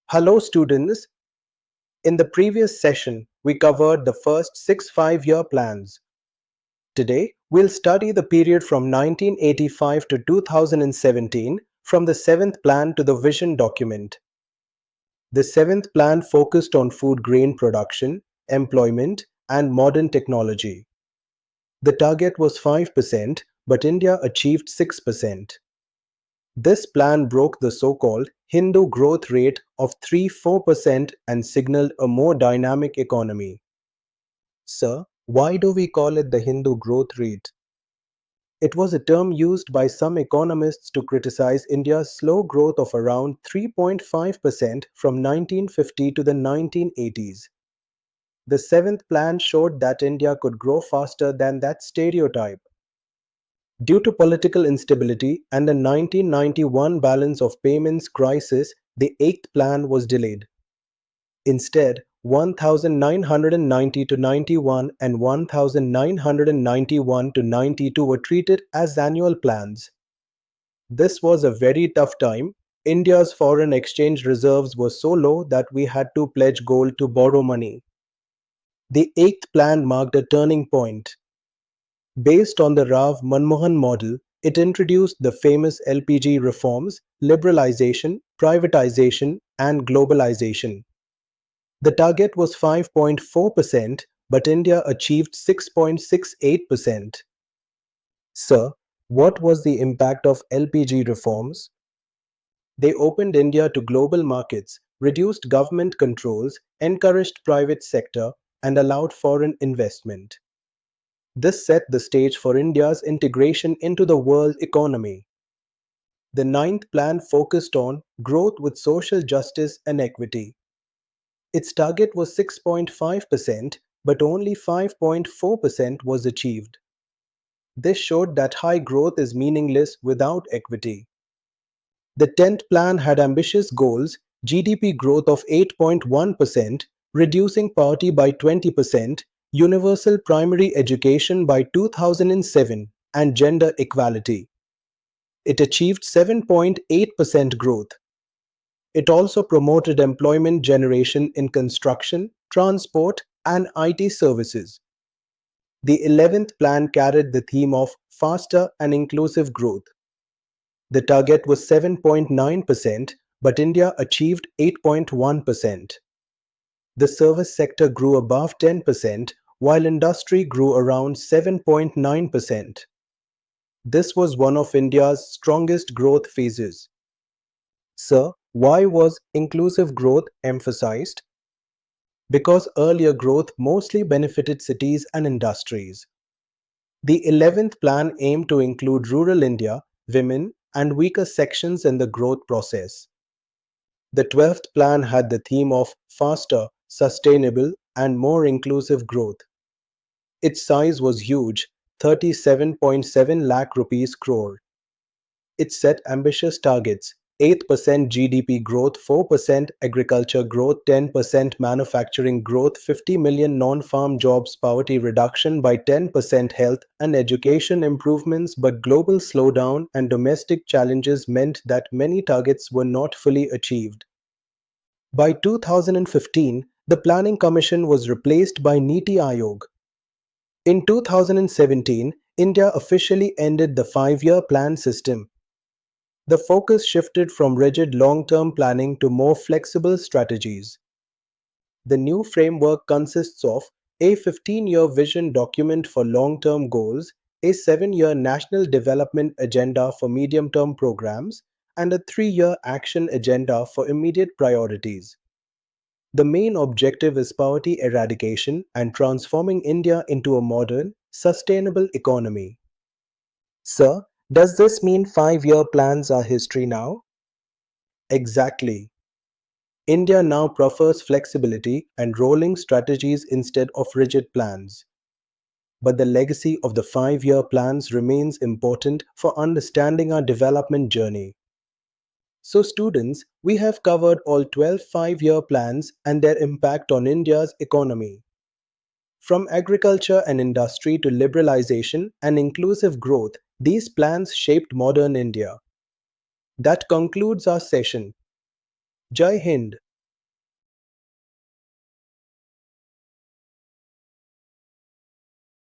Hello students, in the previous session we covered the first 6 5-year plans. Today we'll study the period from 1985 to 2017 from the 7th plan to the vision document. The 7th plan focused on food grain production, employment and modern technology. The target was 5% but India achieved 6%. This plan broke the so-called Hindu growth rate of 3-4% and signaled a more dynamic economy. Sir, why do we call it the Hindu growth rate? It was a term used by some economists to criticize India's slow growth of around 3.5% from 1950 to the 1980s. The 7th plan showed that India could grow faster than that stereotype. Due to political instability and the 1991 balance of payments crisis, the 8th plan was delayed. Instead, 1990 to 91 and 1991 to 92 were treated as annual plans. This was a very tough time. India's foreign exchange reserves were so low that we had to pledge gold to borrow money. The 8th plan marked a turning point. Based on the Rav Manmohan model, it introduced the famous LPG reforms, liberalization, privatization, and globalization. The target was 5.4%, but India achieved 6.68%. Sir, what was the impact of LPG reforms? They opened India to global markets, reduced government controls, encouraged private sector, and allowed foreign investment. This set the stage for India's integration into the world economy. The 9th plan focused on growth with social justice and equity. Its target was 6.5%, but only 5.4% was achieved. This showed that high growth is meaningless without equity. The 10th plan had ambitious goals: GDP growth of 8.1%, reducing poverty by 20%, universal primary education by 2007, and gender equality. It achieved 7.8% growth. It also promoted employment generation in construction, transport, and IT services. The 11th plan carried the theme of faster and inclusive growth. The target was 7.9%, but India achieved 8.1%. The service sector grew above 10%, while industry grew around 7.9%. This was one of India's strongest growth phases. Sir, why was inclusive growth emphasized? Because earlier growth mostly benefited cities and industries. The 11th plan aimed to include rural India, women, and weaker sections in the growth process. The 12th plan had the theme of faster, sustainable, and more inclusive growth. Its size was huge, 37.7 lakh rupees crore. It set ambitious targets: 8% GDP growth, 4% agriculture growth, 10% manufacturing growth, 50 million non-farm jobs, poverty reduction by 10%, health and education improvements. But global slowdown and domestic challenges meant that many targets were not fully achieved. By 2015, the Planning Commission was replaced by Niti Aayog. In 2017, India officially ended the 5-year plan system. The focus shifted from rigid long-term planning to more flexible strategies. The new framework consists of a 15-year vision document for long-term goals, a 7-year national development agenda for medium-term programs, and a 3-year action agenda for immediate priorities. The main objective is poverty eradication and transforming India into a modern, sustainable economy. Sir, does this mean 5-year plans are history now? Exactly. India now prefers flexibility and rolling strategies instead of rigid plans. But the legacy of the 5-year plans remains important for understanding our development journey. So students, we have covered all 12 5-year plans and their impact on India's economy. From agriculture and industry to liberalization and inclusive growth, these plans shaped modern India. That concludes our session. Jai Hind.